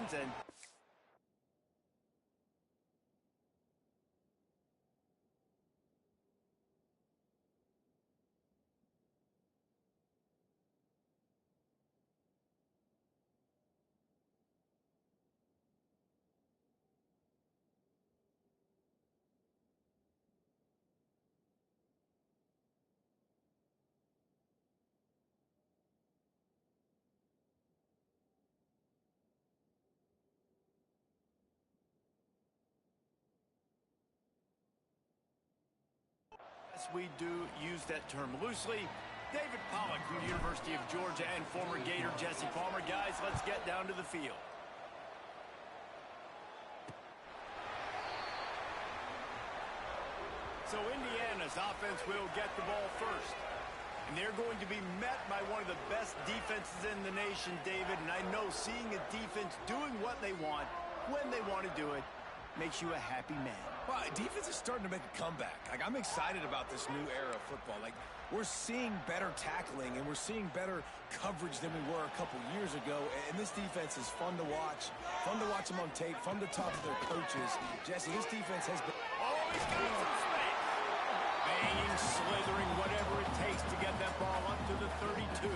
hands and... Yes, we do use that term loosely. David Pollock from the University of Georgia and former Gator Jesse Palmer. Guys, let's get down to the field. So Indiana's offense will get the ball first. And they're going to be met by one of the best defenses in the nation, David. And I know seeing a defense doing what they want, when they want to do it, makes you a happy man. Well, defense is starting to make a comeback. I'm excited about this new era of football. We're seeing better tackling, and we're seeing better coverage than we were a couple years ago. And this defense is fun to watch them on tape, fun to talk to their coaches. Jesse, this defense has been... Oh, he's got some space. Banging, slithering, whatever it takes to get that ball up to the 32.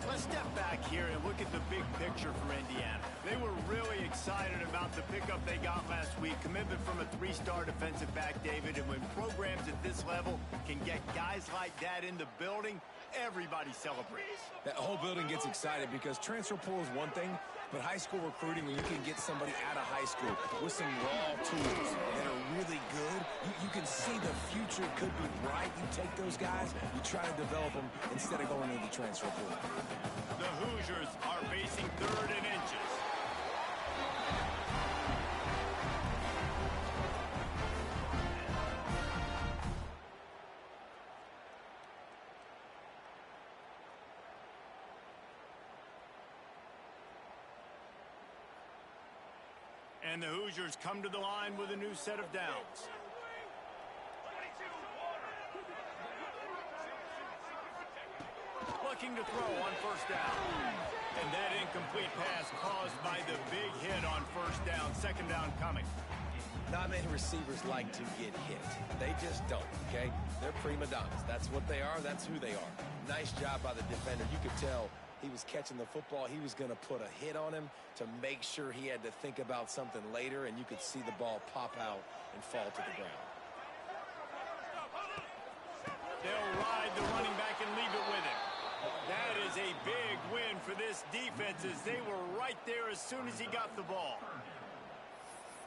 Let's step back here and look at the big picture for Indiana. They were really excited about the pickup they got last week. Commitment from a 3-star defensive back, David. And when programs at this level can get guys like that in the building, everybody celebrates. That whole building gets excited because transfer pool is one thing, but high school recruiting, when you can get somebody out of high school with some raw tools that are really good, you can see the future could be bright. You take those guys, you try to develop them instead of going into the transfer pool. The Hoosiers are facing 3rd and inches. And the Hoosiers come to the line with a new set of downs. Looking to throw on 1st down. And that incomplete pass caused by the big hit on 1st down. 2nd down coming. Not many receivers like to get hit. They just don't, okay? They're prima donnas. That's what they are. That's who they are. Nice job by the defender. You could tell he was catching the football. He was going to put a hit on him to make sure he had to think about something later, and you could see the ball pop out and fall to the ground. They'll ride the running back and leave it with him. That is a big win for this defense as they were right there as soon as he got the ball.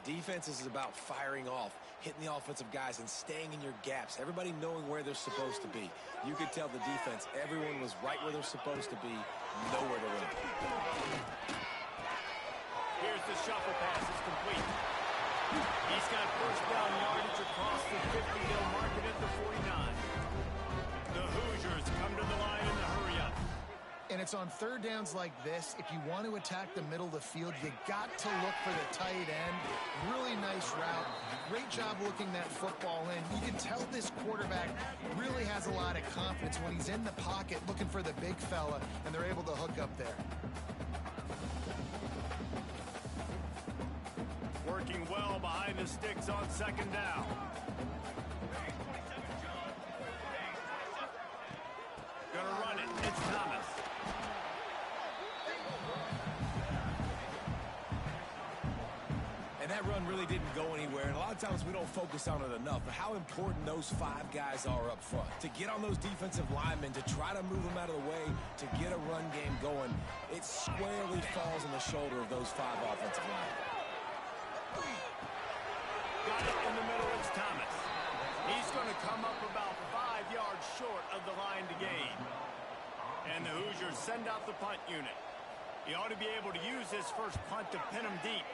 Defense is about firing off, hitting the offensive guys, and staying in your gaps. Everybody knowing where they're supposed to be. You could tell the defense, everyone was right where they're supposed to be, nowhere to run. Here's the shuffle pass. It's complete. He's got 1st down yardage across the 50. They'll mark it at the 49. The Hoosiers come to the line in the hurry-up. And it's on 3rd downs like this. If you want to attack the middle of the field, you got to look for the tight end. Really nice route. Great job looking that football in. You can tell this quarterback really has a lot of confidence when he's in the pocket looking for the big fella, and they're able to hook up there. Working well behind the sticks on 2nd down. Gonna run it. It's Thomas. And that run really didn't go anywhere. And a lot of times we don't focus on it enough. But how important those 5 guys are up front. To get on those defensive linemen, to try to move them out of the way, to get a run game going, it squarely falls on the shoulder of those 5 offensive linemen. Got it in the middle. It's Thomas. He's going to come up about 5 yards short of the line to gain. And the Hoosiers send out the punt unit. He ought to be able to use his first punt to pin him deep.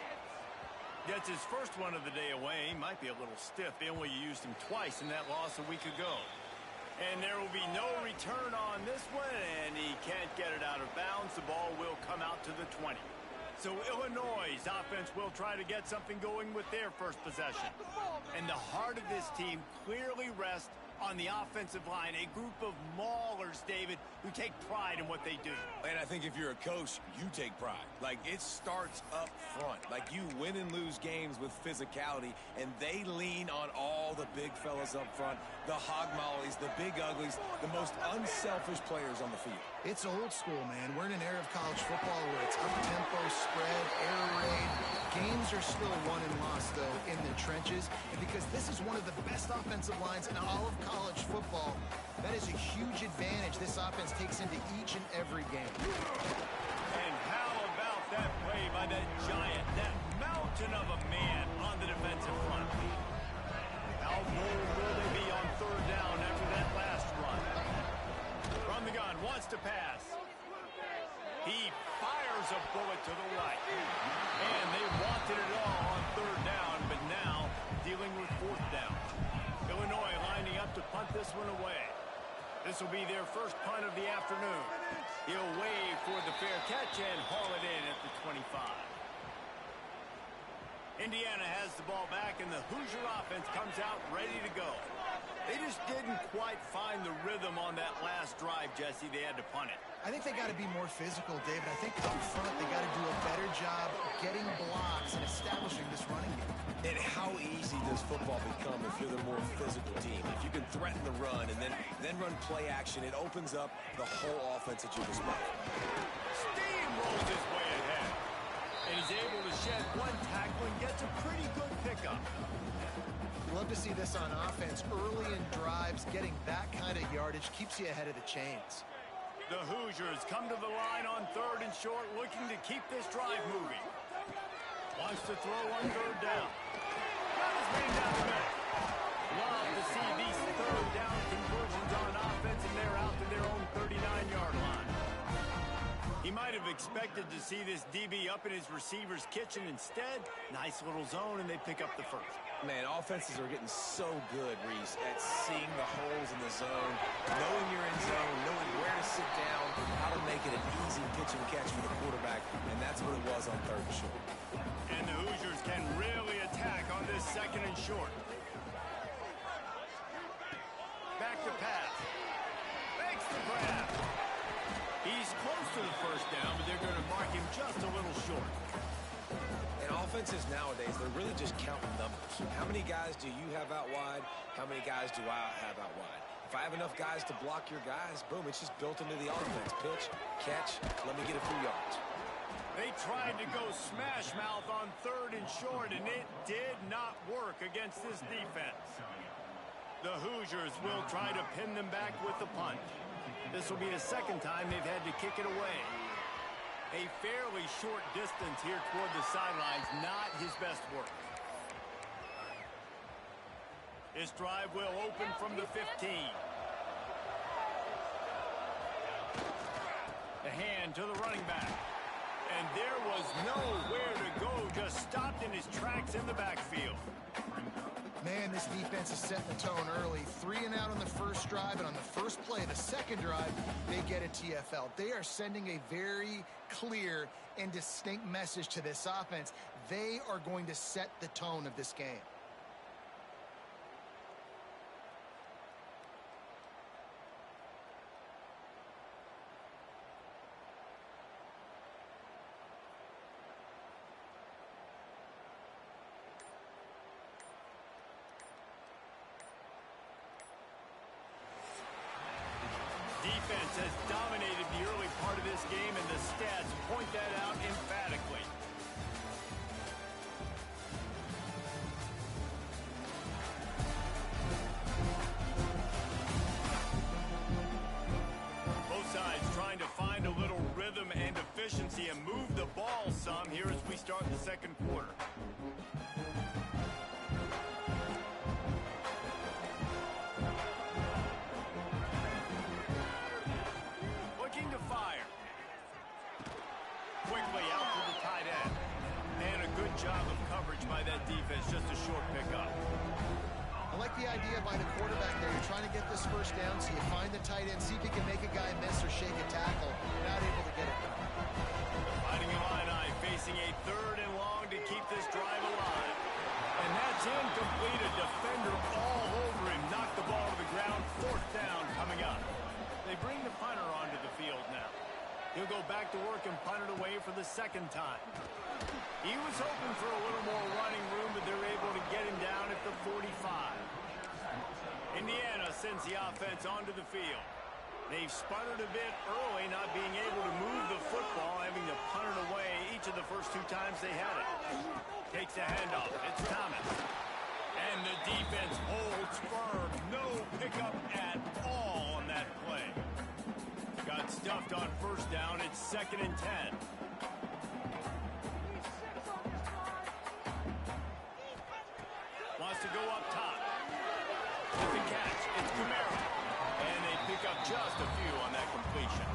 Gets his first one of the day away. He might be a little stiff. They only used him twice in that loss a week ago. And there will be no return on this one, and he can't get it out of bounds. The ball will come out to the 20. So Illinois' offense will try to get something going with their first possession. And the heart of this team clearly rests on the offensive line, a group of maulers, David, who take pride in what they do. And I think if you're a coach, you take pride. Like, it starts up front. Like, you win and lose games with physicality, and they lean on all the big fellas up front, the hog mollies, the big uglies, the most unselfish players on the field. It's old school, man. We're in an era of college football where it's up-tempo, spread, air raid. Games are still won and lost, though, in the trenches. And because this is one of the best offensive lines in all of college football, that is a huge advantage this offense takes into each and every game. And how about that play by that giant, that mountain of a man on the defensive front? How bold will they be on third down after that last run? From the gun, wants to pass. He fires a bullet to the right. And they wanted it all on third down, but now dealing with fourth down. Illinois lining up to punt this one away. This will be their first punt of the afternoon. He'll wave for the fair catch and haul it in at the 25. Indiana has the ball back, and the Hoosier offense comes out ready to go. They just didn't quite find the rhythm on that last drive, Jesse. They had to punt it. I think they got to be more physical, David. I think up front they got to do a better job getting blocks and establishing this running game. And how easy does football become if you're the more physical team? If you can threaten the run and then run play action, it opens up the whole offense at your disposal. Steamrolls his way ahead. And he's able to shed one tackle and gets a pretty good pickup. Love to see this on offense. Early in drives, getting that kind of yardage keeps you ahead of the chains. The Hoosiers come to the line on third and short, looking to keep this drive moving. Wants to throw on third down. Got his man down the middle. Love to see these third down conversions on offense, and they're out to their own 39-yard line. He might have expected to see this DB up in his receiver's kitchen. Instead, nice little zone, and they pick up the first. Man, offenses are getting so good, Reese, at seeing the holes in the zone, knowing you're in zone, knowing where to sit down, how to make it an easy pitch and catch for the quarterback, and that's what it was on third and short. And the Hoosiers can really attack on this second and short. Back to pass. Makes the grab. He's close to the first down, but they're going to mark him just a little short. And offenses nowadays, they're really just counting numbers. How many guys do you have out wide? How many guys do I have out wide? If I have enough guys to block your guys, boom, it's just built into the offense. Pitch, catch, let me get a few yards. They tried to go smash mouth on third and short, and it did not work against this defense. The Hoosiers will try to pin them back with the punt. This will be the second time they've had to kick it away. A fairly short distance here toward the sidelines, not his best work. This drive will open from the 15. The hand to the running back. And there was nowhere to go, just stopped in his tracks in the backfield. Man, this defense is setting the tone early. 3 and out on the first drive, and on the first play of the second drive, they get a TFL. They are sending a very clear and distinct message to this offense. They are going to set the tone of this game. Defense has dominated the early part of this game, and the stats point that out emphatically. Both sides trying to find a little rhythm and efficiency and move the ball some here as we start the second quarter. Quickly out to the tight end. And a good job of coverage by that defense. Just a short pickup. I like the idea by the quarterback there. You're trying to get this first down, so you find the tight end, see if you can make a guy miss or shake a tackle. Not able to get it done. Fighting Illini facing a third and long to keep this drive alive. And that's incomplete. A defender all over him. Knocked the ball to the ground second time. He was hoping for a little more running room, but they're able to get him down at the 45. Indiana sends the offense onto the field. They've sputtered a bit early, not being able to move the football, having to punt it away each of the first 2 times they had it. Takes a handoff. It's Thomas. And the defense holds firm. No pickup at all on that play. Got stuffed on first down. It's 2nd and 10. Wants to go up top. With the catch, it's Camaro. And they pick up just a few on that completion.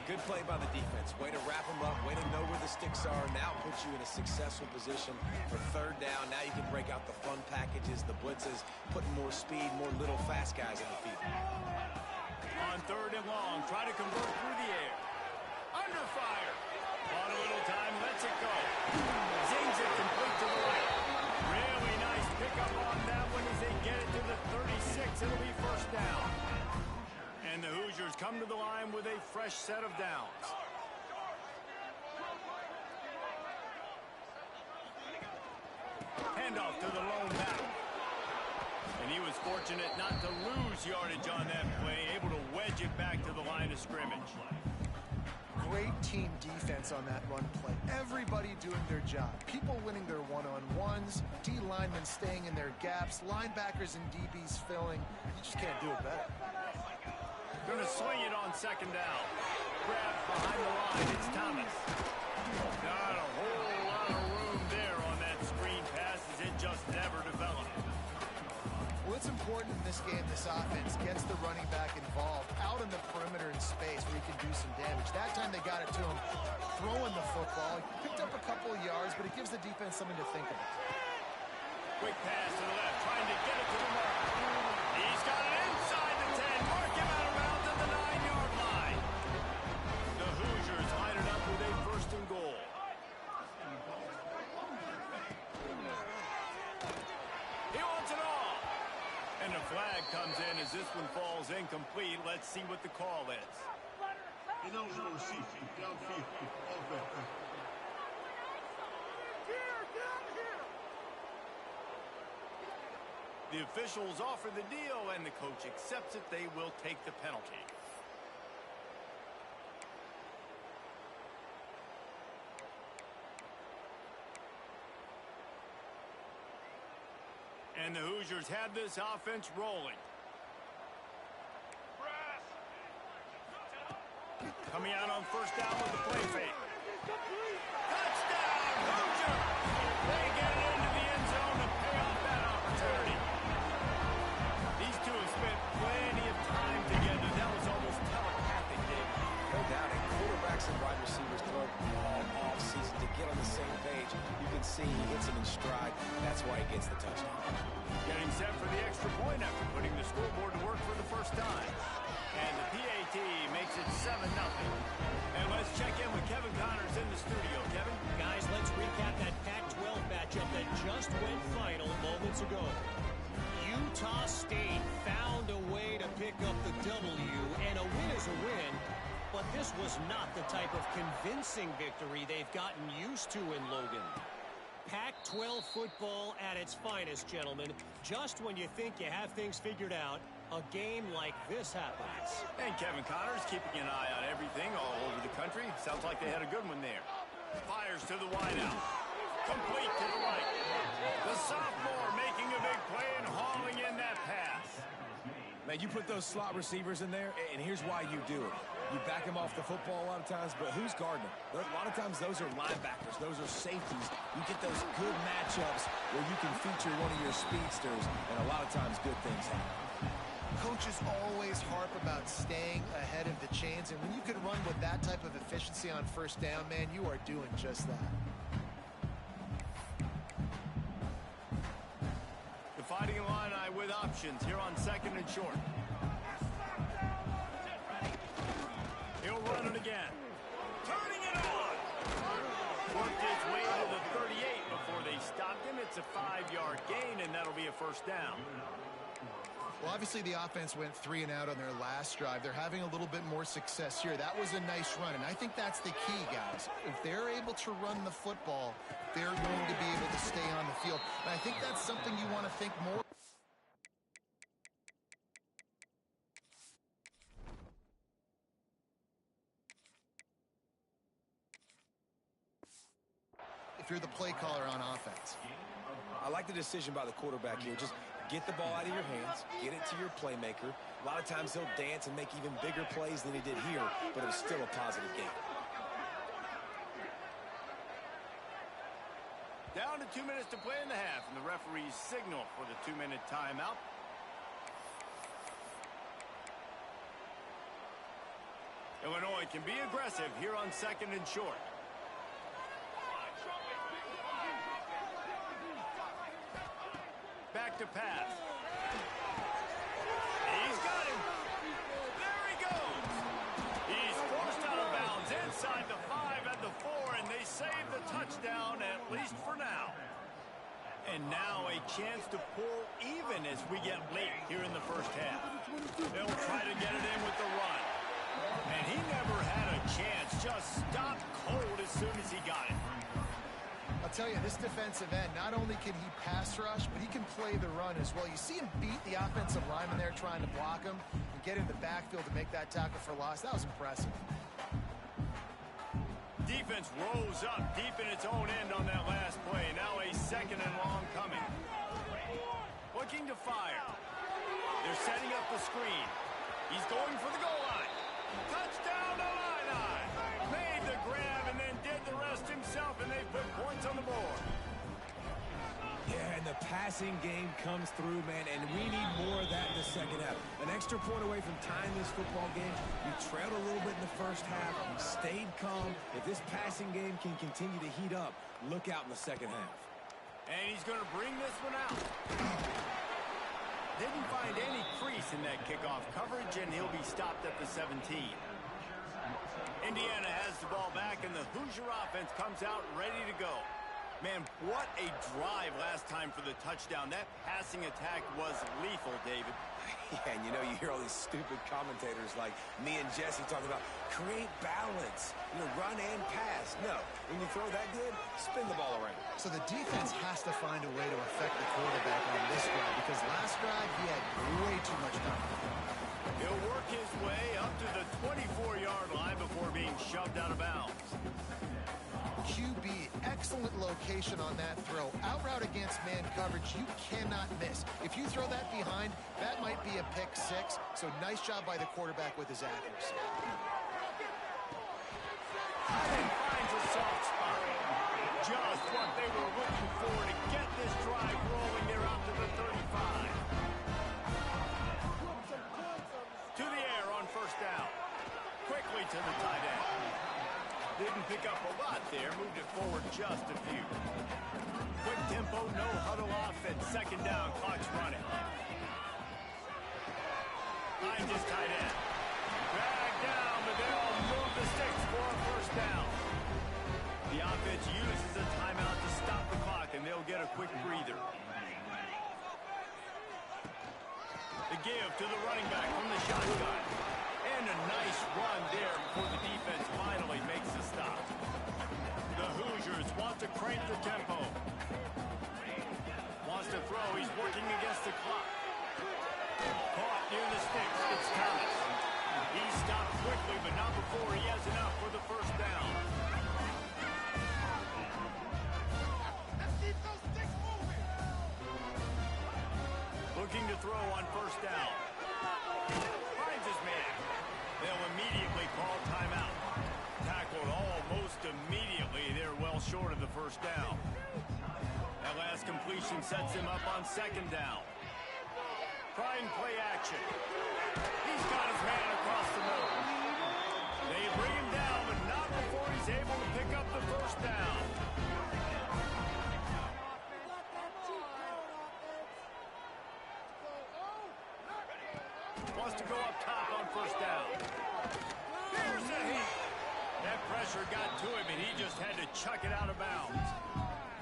Good play by the defense. Way to wrap them up. Way to know where the sticks are. Now puts you in a successful position for 3rd down. Now you can break out the fun packages, the blitzes, putting more speed, more little fast guys in the field. On 3rd and long, try to convert through the air. Under fire. On a little time, lets it go. Zings it complete to the right. Really nice pickup on that one as they get it to the 36. It'll be 1st down. And the Hoosiers come to the line with a fresh set of downs. Handoff to the lone back. And he was fortunate not to lose yardage on that play, able to wedge it back to the line of scrimmage. Great team defense on that run play. Everybody doing their job. People winning their one-on-ones, D linemen staying in their gaps, linebackers and DBs filling. You just can't do it better. Going to swing it on 2nd down. Grab behind the line. It's Thomas. Not a whole lot of room there on that screen pass as it just never developed. Well, it's important in this game, this offense gets the running back involved out in the perimeter in space where he can do some damage. That time they got it to him throwing the football. He picked up a couple of yards, but it gives the defense something to think about. Quick pass to the left, trying to get it to the mark. He's got it inside the 10. Mark him out around to the 9-yard line. The Hoosiers line it up with a 1st and goal. He wants it all. And a flag comes in as this one falls incomplete. Let's see what the call is. Ineligible receiver, downfield, offense. The officials offer the deal, and the coach accepts it. They will take the penalty. And the Hoosiers have this offense rolling. Coming out on 1st down with the play fake. Touchdown, Hoosiers! They get it into the end zone to pay off that opportunity. These two have spent plenty of time together. That was almost telepathic, Dave. No doubt, and quarterbacks and wide receivers throw all off season to get on the same page. You can see he hits it in stride. That's why he gets the touchdown. Getting set for the extra point after putting the scoreboard to work for the 1st time. And the PAT makes it 7-0. And let's check in with Kevin Connors in the studio. Kevin? Guys, let's recap that Pac-12 matchup that just went final moments ago. Utah State found a way to pick up the W, and a win is a win, but this was not the type of convincing victory they've gotten used to in Logan. Pac-12 football at its finest, gentlemen. Just when you think you have things figured out, a game like this happens. And Kevin Connors keeping an eye on everything all over the country. Sounds like they had a good one there. Fires to the wideout. Complete to the right. The sophomore making a big play and hauling in that pass. Man, you put those slot receivers in there, and here's why you do it. You back them off the football a lot of times, but who's guarding them? A lot of times those are linebackers. Those are safeties. You get those good matchups where you can feature one of your speedsters, and a lot of times good things happen. Coaches always harp about staying ahead of the chains, and when you can run with that type of efficiency on 1st down, man, you are doing just that. The Fighting Illini with options here on 2nd and short. He'll run it again. Turning it on. Worked his way to the 38 before they stopped him. It's a 5-yard gain, and that'll be a 1st down. Well, obviously the offense went 3 and out on their last drive. They're having a little bit more success here. That was a nice run, and I think that's the key, guys. If they're able to run the football, they're going to be able to stay on the field. And I think that's something you want to think more. If you're the play caller on offense. I like the decision by the quarterback here. Just get the ball out of your hands, get it to your playmaker. A lot of times he'll dance and make even bigger plays than he did here, but it was still a positive game. Down to 2 minutes to play in the half, and the referees signal for the 2-minute timeout. Illinois can be aggressive here on 2nd and short. Back to pass. He's got him. There he goes. He's forced out of bounds inside the 5 and the 4, and they save the touchdown, at least for now. And now a chance to pull even as we get late here in the first half. They'll try to get it in with the run. And he never had a chance. Just stopped cold as soon as he got it. I'll tell you, this defensive end, not only can he pass rush, but he can play the run as well. You see him beat the offensive lineman there trying to block him and get in the backfield to make that tackle for loss. That was impressive. Defense rose up deep in its own end on that last play. Now a 2nd and long coming. Looking to fire. They're setting up the screen. He's going for the goal line. Touchdown to Illini. Made the grab and then did the rest himself, and they put points on the board. Yeah, and the passing game comes through, man, and we need more of that in the second half. An extra point away from tying this football game. You trailed a little bit in the first half. You stayed calm. If this passing game can continue to heat up, look out in the second half. And he's going to bring this one out. Didn't find any crease in that kickoff coverage, and he'll be stopped at the 17. Indiana has the ball back, and the Hoosier offense comes out ready to go. Man, what a drive last time for the touchdown. That passing attack was lethal, David. Yeah, and you know, you hear all these stupid commentators like me and Jesse talking about create balance, run and pass. No, when you throw that good, spin the ball around. So the defense has to find a way to affect the quarterback on this drive, because last drive he had way too much time. He'll work his way up to the 24-yard line before being shoved out of bounds. QB, excellent location on that throw. Out route against man coverage, you cannot miss. If you throw that behind, that might be a pick 6. So nice job by the quarterback with his accuracy. And finds a soft spot. Just what they were looking for to get this drive rolling there out to the 35. To the air on 1st down. Quickly to the tight end. Didn't pick up a lot there, moved it forward just a few. Quick tempo, no huddle offense, 2nd down, clock's running. Finds his tight end. Dragged down, but they'll move the sticks for a 1st down. The offense uses a timeout to stop the clock, and they'll get a quick breather. The give to the running back from the shotgun. And a nice run there before the defense finally makes a stop. The Hoosiers want to crank the tempo. Wants to throw. He's working against the clock. Caught near the sticks. It's Thomas. He stopped quickly, but not before he has enough for the 1st down. Looking to throw on 1st down. Finds his man. They'll immediately call timeout. Tackled almost immediately. They're well short of the 1st down. That last completion sets him up on 2nd down. Try and play action. He's got his man across the middle. They bring him down, but not before he's able to pick up the 1st down. Wants to go up top on 1st down. There's a hit. That pressure got to him, and he just had to chuck it out of bounds.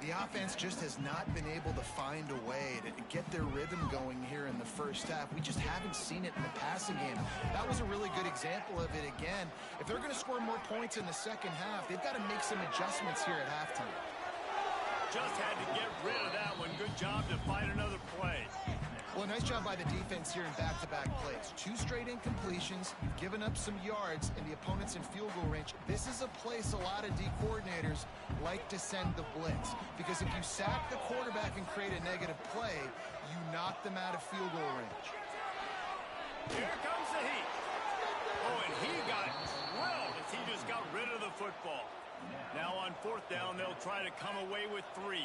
The offense just has not been able to find a way to get their rhythm going here in the first half. We just haven't seen it in the passing game. That was a really good example of it again. If they're going to score more points in the second half, they've got to make some adjustments here at halftime. Just had to get rid of that one. Good job to find another play. Well, nice job by the defense here in back-to-back plays. 2 straight incompletions. You've given up some yards, and the opponent's in field goal range. This is a place a lot of D coordinators like to send the blitz, because if you sack the quarterback and create a negative play, you knock them out of field goal range. Here comes the heat. Oh, and he got drilled as he just got rid of the football. Now on 4th down, they'll try to come away with 3.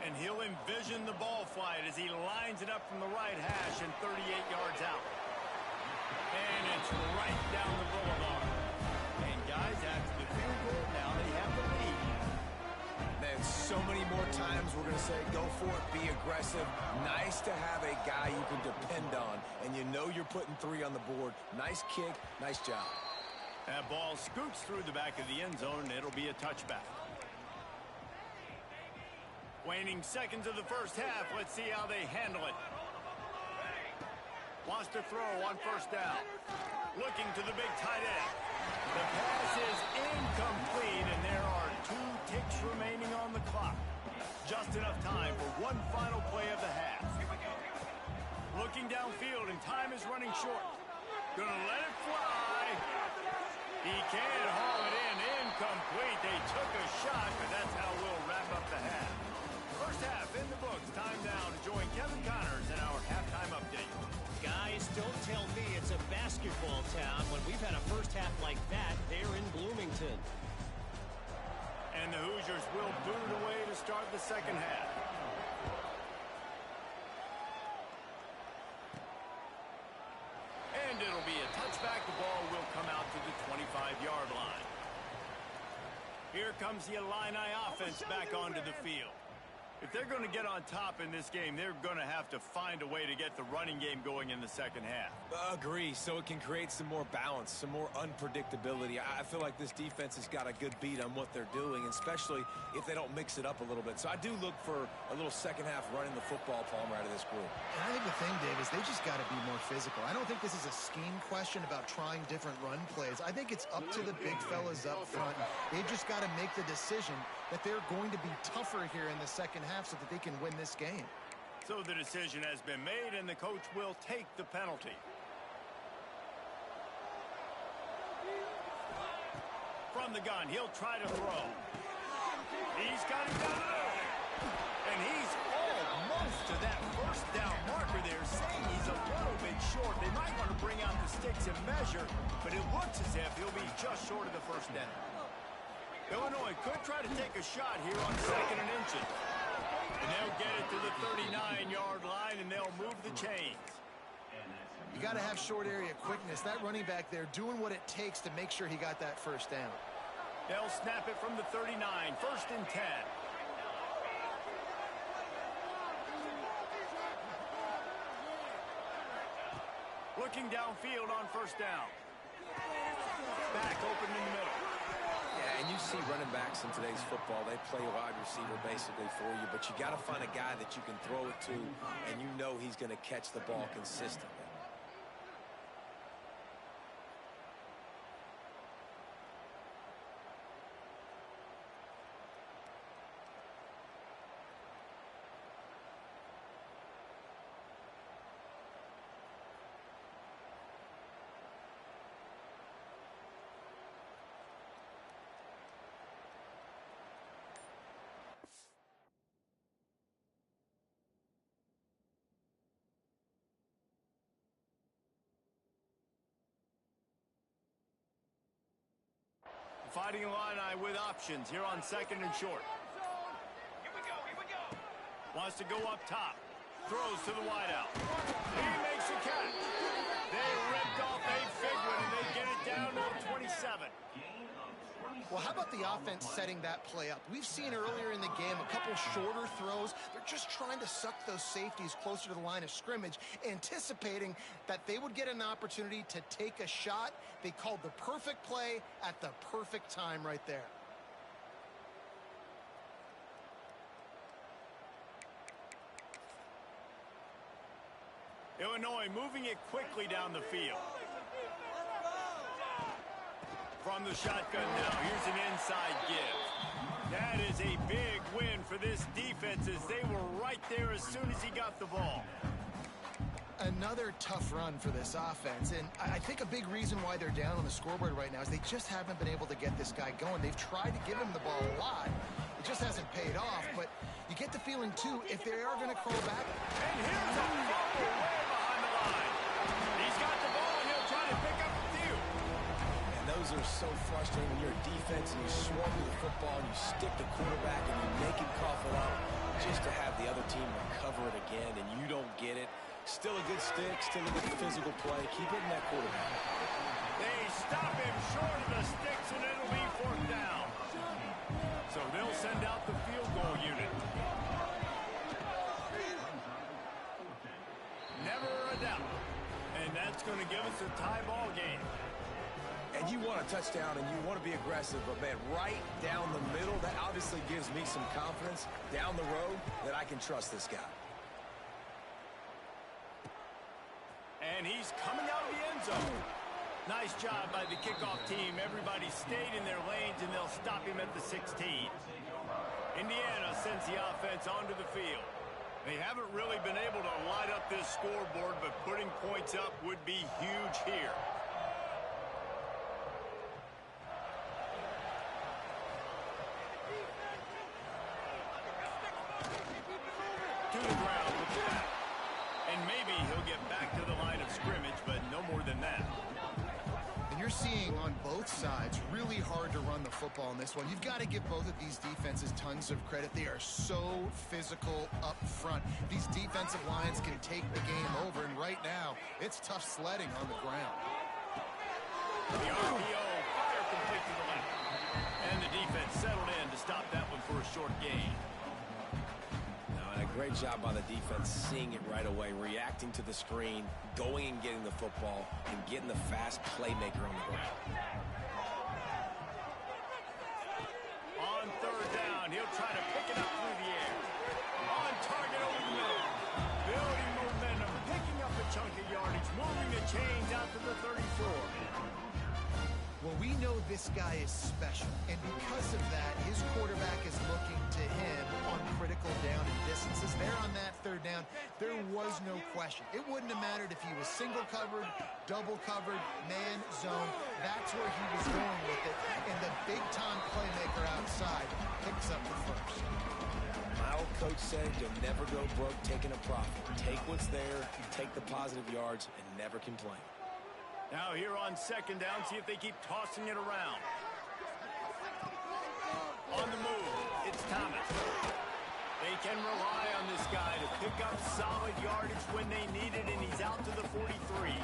And he'll envision the ball flight as he lines it up from the right hash and 38 yards out. And it's right down the boulevard. And guys, after the field goal, now they have the lead. Man, so many more times we're going to say, go for it, be aggressive. Nice to have a guy you can depend on, and you know you're putting 3 on the board. Nice kick, nice job. That ball scoots through the back of the end zone, and it'll be a touchback. Waning seconds of the first half. Let's see how they handle it. Wants to throw on 1st down. Looking to the big tight end. The pass is incomplete, and there are 2 ticks remaining on the clock. Just enough time for one final play of the half. Looking downfield, and time is running short. Gonna let it fly. He can't haul it in. Incomplete. They took a shot, but that's how we'll wrap up the half. First half in the books. Time now to join Kevin Connors in our halftime update. Guys, don't tell me it's a basketball town when we've had a first half like that there in Bloomington. And the Hoosiers will boot it away to start the second half. And it'll be a touchback. The ball will come out to the 25-yard line. Here comes the Illini offense back onto the field. If they're going to get on top in this game, they're going to have to find a way to get the running game going in the second half. Agree, so it can create some more balance, some more unpredictability. I feel like this defense has got a good beat on what they're doing, especially if they don't mix it up a little bit. So I do look for a little second half running the football, Palmer, out of this group. And I think the thing, Dave, is they just got to be more physical. I don't think this is a scheme question about trying different run plays. I think it's up to the big fellas up front. They've just got to make the decision that they're going to be tougher here in the second half so that they can win this game. So the decision has been made, and the coach will take the penalty. From the gun, he'll try to throw. He's got it down. And he's almost to that first down marker there, saying he's a little bit short. They might want to bring out the sticks and measure, but it looks as if he'll be just short of the first down. Illinois could try to take a shot here on 2nd and inches. And they'll get it to the 39-yard line, and they'll move the chains. You got to have short area quickness. That running back there doing what it takes to make sure he got that first down. They'll snap it from the 39, 1st and 10. Looking downfield on 1st down. Back open in the middle. Yeah, and you see running backs in today's football, they play wide receiver basically for you, but you got to find a guy that you can throw it to, and you know he's going to catch the ball consistently. Fighting Illini with options here on 2nd and short. Wants to go up top. Throws to the wideout. He makes a catch. They ripped off a big one, and they get it down to the 27. Well, how about the offense setting that play up? We've seen earlier in the game a couple shorter throws. They're just trying to suck those safeties closer to the line of scrimmage, anticipating that they would get an opportunity to take a shot. They called the perfect play at the perfect time right there. Illinois moving it quickly down the field. From the shotgun now, here's an inside give. That is a big win for this defense as they were right there as soon as he got the ball. Another tough run for this offense, and I think a big reason why they're down on the scoreboard right now is they just haven't been able to get this guy going. They've tried to give him the ball a lot. It just hasn't paid off, but you get the feeling, too, if they are going to crawl back. And here's a fumble way behind the line. He's got the ball, and he'll try to pick up a few. And those are so frustrating when you're a defense and you swarm to the football and you stick the quarterback and you make him cough it up just to have the other team recover it again, and you don't get it. Still a good stick, still a good physical play. Keep hitting that quarterback. They stop him short of the sticks, and it'll be fourth down. So they'll send out the field goal unit. Never a doubt. And that's going to give us a tie ball game. And you want a touchdown and you want to be aggressive, but, man, right down the middle, that obviously gives me some confidence down the road that I can trust this guy. And he's coming out of the end zone. Nice job by the kickoff team. Everybody stayed in their lanes, and they'll stop him at the 16. Indiana sends the offense onto the field. They haven't really been able to light up this scoreboard, but putting points up would be huge here. To the ground with that. And maybe he'll get back to the line of scrimmage, but no more than that. And you're seeing on both sides really hard to run the football in this one. You've got to give both of these defenses tons of credit. They are so physical up front. These defensive lines can take the game over, and right now, it's tough sledding on the ground. The RPO, fire complete to the left. And the defense settled in to stop that one for a short gain. Great job by the defense, seeing it right away, reacting to the screen, going and getting the football, and getting the fast playmaker on the ground. On third down, he'll try to pick it up through the air. On target over the middle. Building momentum, picking up a chunk of yardage, moving the chains out to the 34. Well, we know this guy is special, and because of that, his quarterback is looking to him on critical down and distances. There on that third down, there was no question. It wouldn't have mattered if he was single covered, double covered, man zone. That's where he was going with it, and the big-time playmaker outside picks up the first. My old coach said you'll never go broke taking a profit. Take what's there, take the positive yards, and never complain. Now here on second down, see if they keep tossing it around. On the move, it's Thomas. They can rely on this guy to pick up solid yardage when they need it, and he's out to the 43.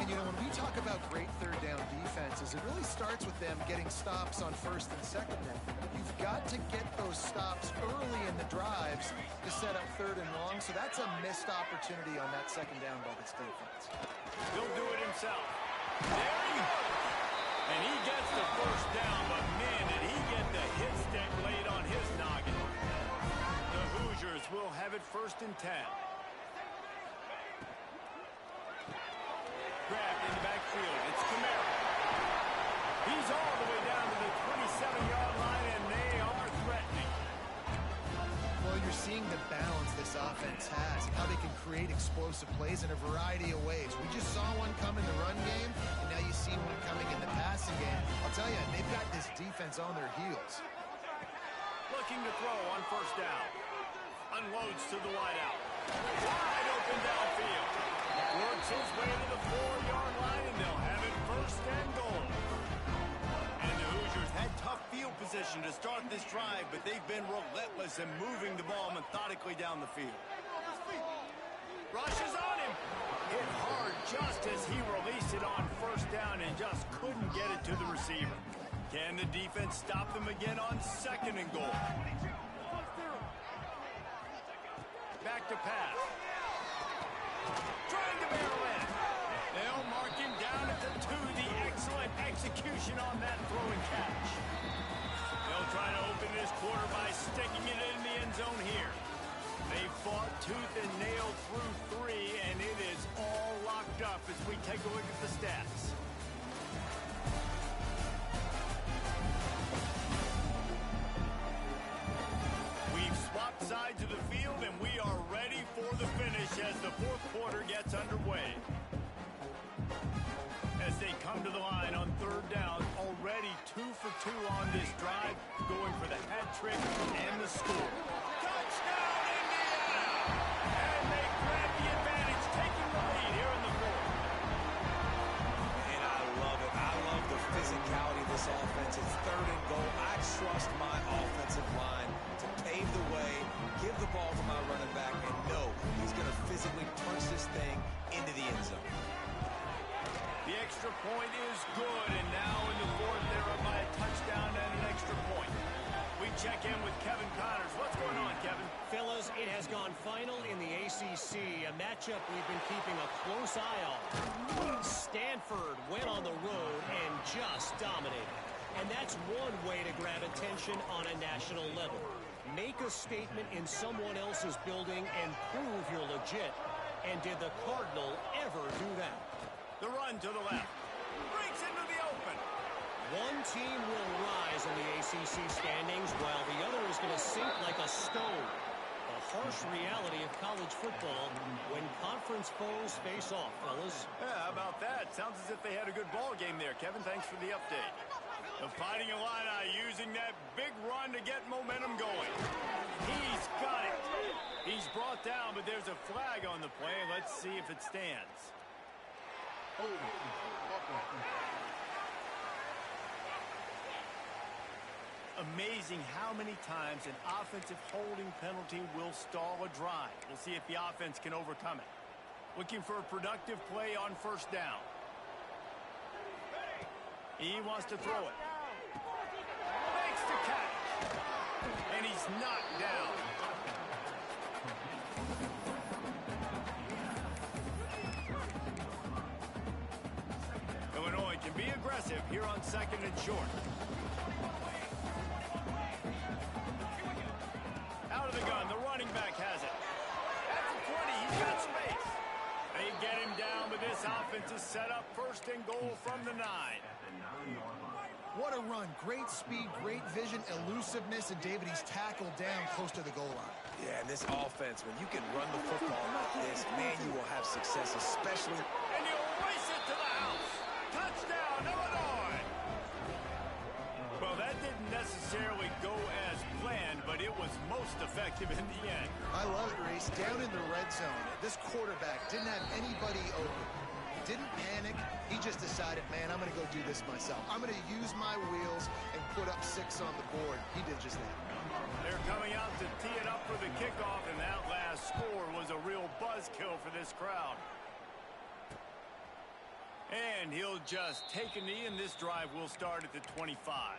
And, you know, when we talk about great third down defenses, it really starts with them getting stops on first and second down. You've got to get those stops early in the drives to set up third and long, so that's a missed opportunity on that second down by this defense. He'll do it himself. There he goes. And he gets the first down, but man, did he get the hit stick laid on his noggin. The Hoosiers will have it first and 10. Grabbed in the backfield. It's Kamara. He's all the way down to the 27-yard line, and they are threatening. Well, you're seeing the balance this offense has, how they can create explosive plays in a variety of ways. We just saw one come in the run game, and now you see one coming in the passing game. I'll tell you, they've got this defense on their heels. Looking to throw on first down. Unloads to the wideout. Wide open downfield. Works his way to the 4-yard line, and they'll have it first and goal. And the Hoosiers had tough field position to start this drive, but they've been relentless in moving the ball methodically down the field. Rushes on him. Hit hard just as he released it on first down and just couldn't get it to the receiver. Can the defense stop them again on second and goal? Back to pass. Trying to barrel in. They'll mark him down at the 2. The excellent execution on that throw and catch. They'll try to open this quarter by sticking it in the end zone here. They fought tooth and nail through 3, and it is all locked up as we take a look at the stats. We've swapped sides of the field, and we are ready for the finish as the fourth quarter gets underway. As they come to the line on third down, already 2 for 2 on this drive, going for the hat trick and the score. Touchdown, Indiana! And they grab the advantage, taking the lead here in the fourth. And I love it. I love the physicality of this offense. It's third and goal. I trust my offensive line to pave the way, give the ball to my running back, and know he's going to physically punch this thing into the end zone. The extra point is good, and now in the fourth, they're up by a touchdown and an extra point. We check in with Kevin Connors. What's going on, Kevin? Fellas, it has gone final in the ACC, a matchup we've been keeping a close eye on. Stanford went on the road and just dominated. And that's one way to grab attention on a national level. Make a statement in someone else's building and prove you're legit. And did the Cardinal ever do that? The run to the left. Breaks into the open. One team will rise in the ACC standings while the other is going to sink like a stone. The harsh reality of college football when conference foes face off, fellas. Yeah, how about that? Sounds as if they had a good ball game there, Kevin. Thanks for the update. The Fighting Illini using that big run to get momentum going. He's got it. He's brought down, but there's a flag on the play. Let's see if it stands. Amazing how many times an offensive holding penalty will stall a drive. We'll see if the offense can overcome it. Looking for a productive play on first down. He wants to throw it. Makes the catch. And he's knocked down. Illinois can be aggressive here on second and short. Out of the gun, the running back has it. At the 20, he's got space. They get him down, but this offense is set up first and goal from the 9. What a run. Great speed, great vision, elusiveness, and David, he's tackled down close to the goal line. Yeah, and this offense, when you can run the football like this, man, you will have success, especially... And he'll race it to the house. Touchdown, Illinois. Well, that didn't necessarily go as planned, but it was most effective in the end. I love it, Reese. Down in the red zone, this quarterback didn't have anybody open. Didn't panic. He just decided, man, I'm going to go do this myself. I'm going to use my wheels and put up 6 on the board. He did just that. They're coming out to tee it up for the kickoff, and that last score was a real buzzkill for this crowd. And he'll just take a knee, and this drive will start at the 25.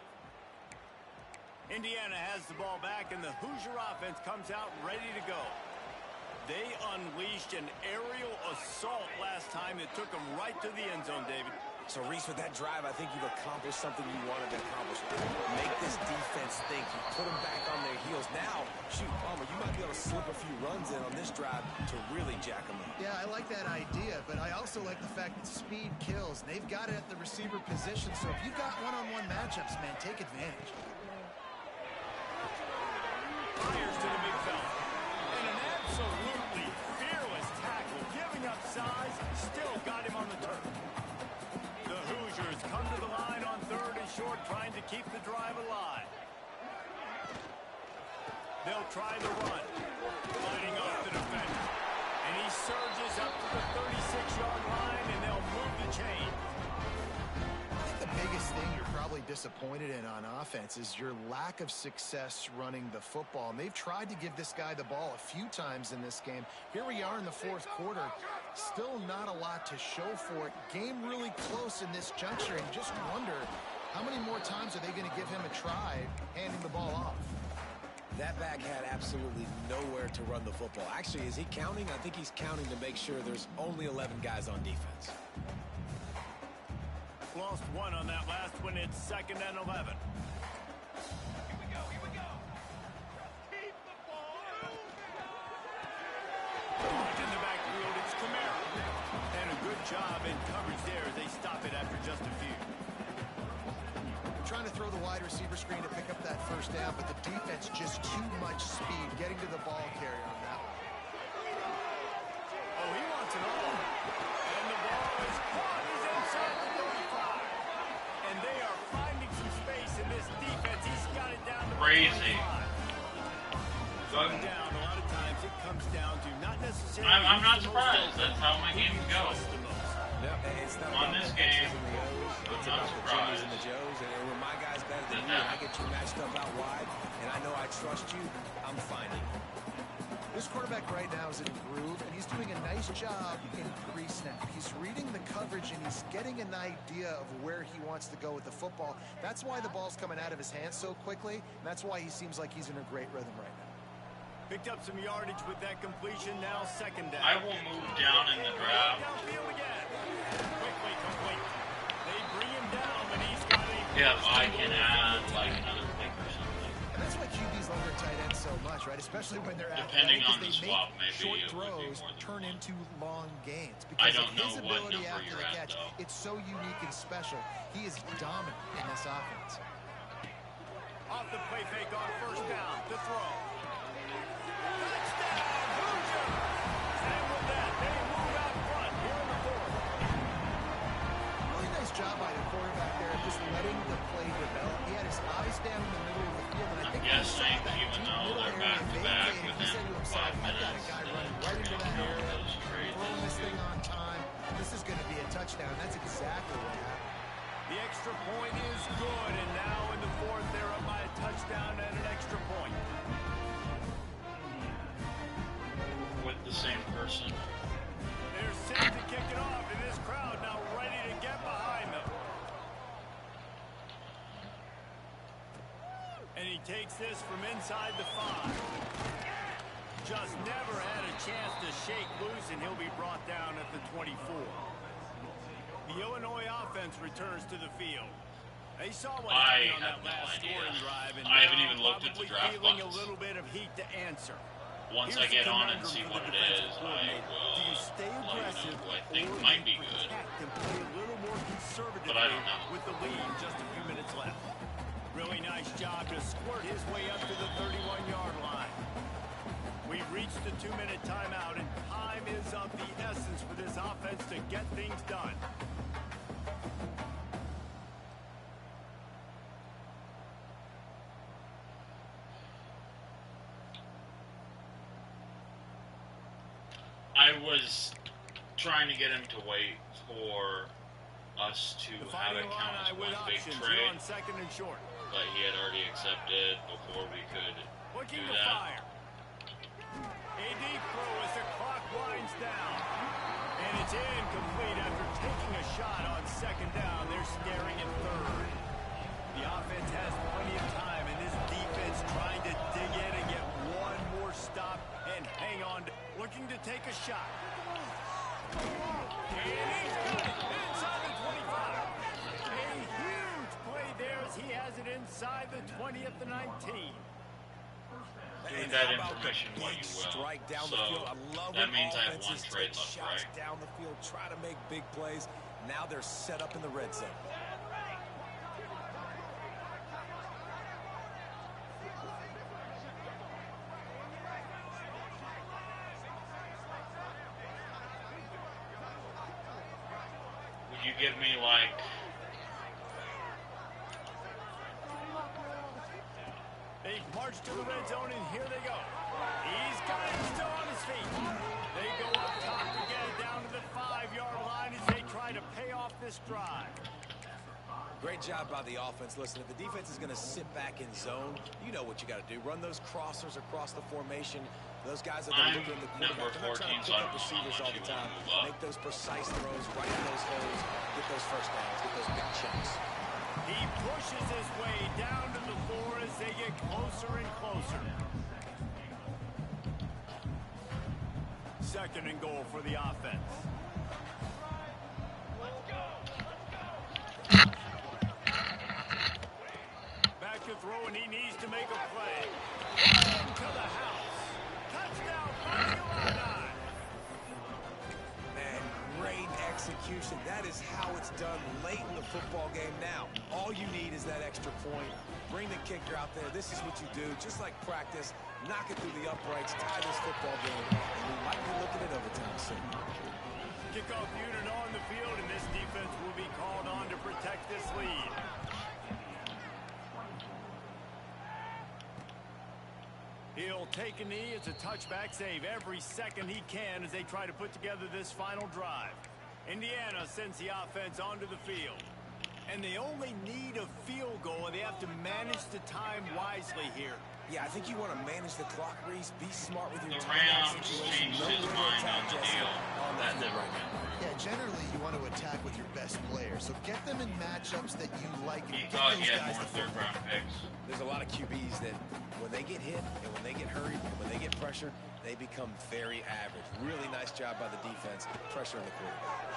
Indiana has the ball back, and the Hoosier offense comes out ready to go. They unleashed an aerial assault last time that took them right to the end zone, David. So, Reese, with that drive, I think you've accomplished something you wanted to accomplish. Make this defense think. You put them back on their heels. Now, shoot, Palmer, you might be able to slip a few runs in on this drive to really jack them up. Yeah, I like that idea, but I also like the fact that speed kills. They've got it at the receiver position, so if you've got one-on-one matchups, man, take advantage. Fires to the big fella. And an absolutely fearless tackle, giving up size, still got him on the turf. The Hoosiers come to the line on third and short, trying to keep the drive alive. They'll try the run, fighting off the defender. And he surges up to the 36-yard line, and they'll move the chain. I think the biggest thing you're probably disappointed in on offense is your lack of success running the football. And they've tried to give this guy the ball a few times in this game. Here we are in the fourth quarter. Still not a lot to show for it. Game really close in this juncture, and just wonder how many more times are they going to give him a try handing the ball off. That back had absolutely nowhere to run the football. Actually, is he counting? I think he's counting to make sure there's only 11 guys on defense. Lost one on that last one. It's second and 11. Here we go. Keep the ball. job in coverage there as they stop it after just a few. Trying to throw the wide receiver screen to pick up that first down, but the defense just too much speed getting to the ball carrier on that one. Oh, he wants it all. And the ball is caught. He's inside the 35. And they are finding some space in this defense. He's got it down to crazy. Down, a lot of times it comes down to not necessarily. I'm not surprised. That's how my games go. It's not on this game, it's about the Jimmys and the Joes, and when my guy's better than you, and I get you matched up out wide, and I know I trust you, I'm finding you. This quarterback right now is in a groove, and he's doing a nice job in pre-snap. He's reading the coverage, and he's getting an idea of where he wants to go with the football. That's why the ball's coming out of his hands so quickly, and that's why he seems like he's in a great rhythm right now. Picked up some yardage with that completion. Now second down. I will move down in the draft. Downfield again. Quickly complete. They bring him down, but he's got a... If I can add like another pick or something. And that's why QBs love their tight ends so much, right? Especially when they're depending athletic, on the they swap, make maybe short it would be throws more than turn one. into long gains. I Because don't of his know what ability number after you're the at, catch, though. it's so unique and special. He is dominant in this offense. Off the play fake on first down to throw. Touchdown, Hoosier! And with that, they move out front here in the fourth. Really nice job by the quarterback there, just letting the play develop. He had his eyes down in the middle of the field, and I think he saw guessing that even deep though middle they're area back-to-back vacate, and he said to within himself, 5 I've got a minutes, guy then running right into that they're area, those trades. throwing this thing on time. This is going to be a touchdown. That's exactly what happened. The extra point is good, and now in the fourth, they're up by a touchdown and an extra point. With the same person. They're set to kick it off, and this crowd now ready to get behind them. And he takes this from inside the 5. Just never had a chance to shake loose, and he'll be brought down at the 24. The Illinois offense returns to the field. They saw what happened on that last scoring drive, and I haven't even looked at the probably draft feeling box. a little bit of heat to answer. Once Here's I get the on and conundrum see for what the it defensive is, I coordinator. will Do you stay let you aggressive know who I think or might do be you good. protect and play a little more conservatively But I don't know. with the lead just a few minutes left? Really nice job to squirt his way up to the 31-yard line. We've reached the 2-minute timeout, and time is of the essence for this offense to get things done. I was trying to get him to wait for us to have it count as one big trade, on second and short. but he had already accepted before we could Looking do to that. fire. A deep throw as the clock winds down. And it's incomplete after taking a shot on second down. They're staring at third. The offense has plenty of time, and this defense trying to dig in and get one more stop and hang on. Looking to take a shot. And he's got it inside the 25. A huge play there as he has it inside the 20 at the 19. Do that information what you will. Strike down So the field. I love that when means I have one offenses trade take left, shots right? down the field, try to make big plays. Now they're set up in the red zone. Would you give me like They march to the red zone, and here they go. He's got it still on his feet. They go up top to get it down to the 5-yard line as they try to pay off this drive. Great job by the offense. Listen, if the defense is going to sit back in zone, you know what you got to do. Run those crossers across the formation. Those guys are going to look in the number quarterback. They're not trying to 14, so pick I up don't know receivers how all much the you time. wanna move up. Make those precise throws right in those holes. Get those first downs. Get those big chunks. He pushes his way down to the floor as they get closer and closer. Second and goal for the offense. Back to throw, and he needs to make a play. Into the house. Touchdown, Illini. Man, great execution. substitution. That is how it's done late in the football game now. All you need is that extra point. Bring the kicker out there. This is what you do, just like practice. Knock it through the uprights, tie this football game, and we might be looking at overtime soon. Kickoff unit on the field, and this defense will be called on to protect this lead. He'll take a knee. It's a touchback save every second he can as they try to put together this final drive. Indiana sends the offense onto the field. And they only need a field goal, and they have to manage the time wisely here. Yeah, I think you want to manage the clock, Reese. Be smart with your The timeout Rams situation. changed his mind on the deal. That never went. Yeah, generally you want to attack with your best player. So get them in matchups that you like. He And thought get he those had guys more the third-round picks. There's a lot of QBs that when they get hit and when they get hurried and when they get pressured, they become very average. Really nice job by the defense, pressuring the quarterback.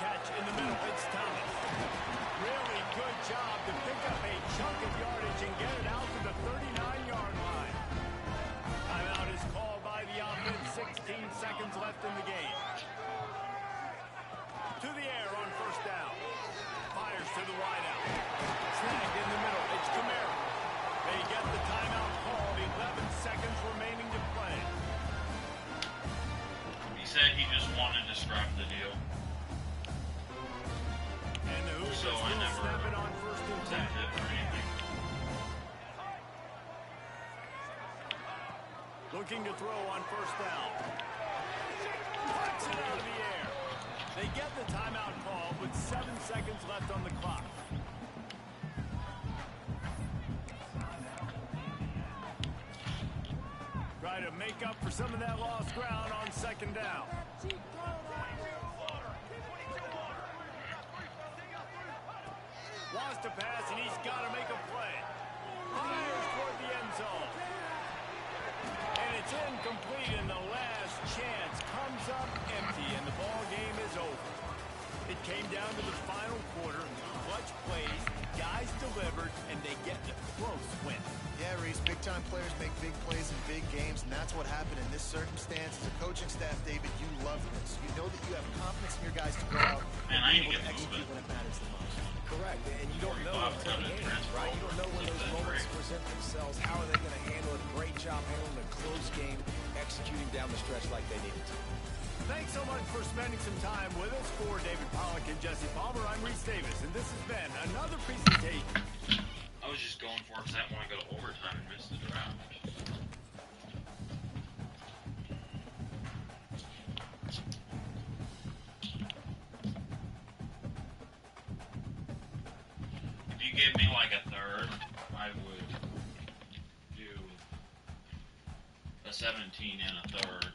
Catch in the middle. It's Thomas. Really good job to pick up a chunk of yardage and get it out to the 39-yard line. Timeout is called by the offense. 16 seconds left in the game. To the air on first down. Fires to the wideout. Snagged in the middle. It's Kamara. They get the timeout called. 11 seconds remaining to play. He said he just wanted to scrap the deal. And the Hoosiers So I will never snap it on first and 10. sent it or anything. Looking to throw on first down. Puts it out of the air. They get the timeout call with 7 seconds left on the clock. Try to make up for some of that lost ground on second down. Wants to pass, and he's got to make a play. Fires toward the end zone. And it's incomplete, and the last chance comes up empty, and the ball game is over. It came down to the final quarter. Clutch plays, guys delivered, and they get the close win. Yeah, Reese, big-time players make big plays in big games, and that's what happened in this circumstance. As a coaching staff, David, you love this. You know that you have confidence in your guys to go out and Man, I be need to able to get execute when it matters the most. Correct, and you don't know until the game, right? You don't know when those moments present themselves. How are they going to handle it? Great job handling a close game, executing down the stretch like they needed to. Thanks so much for spending some time with us. For David Pollack and Jesse Palmer, I'm Reese Davis, and this has been another presentation. I was just going for it because I didn't want to go to overtime and miss the draft. If you gave me like a third, I would do a 17 and a third.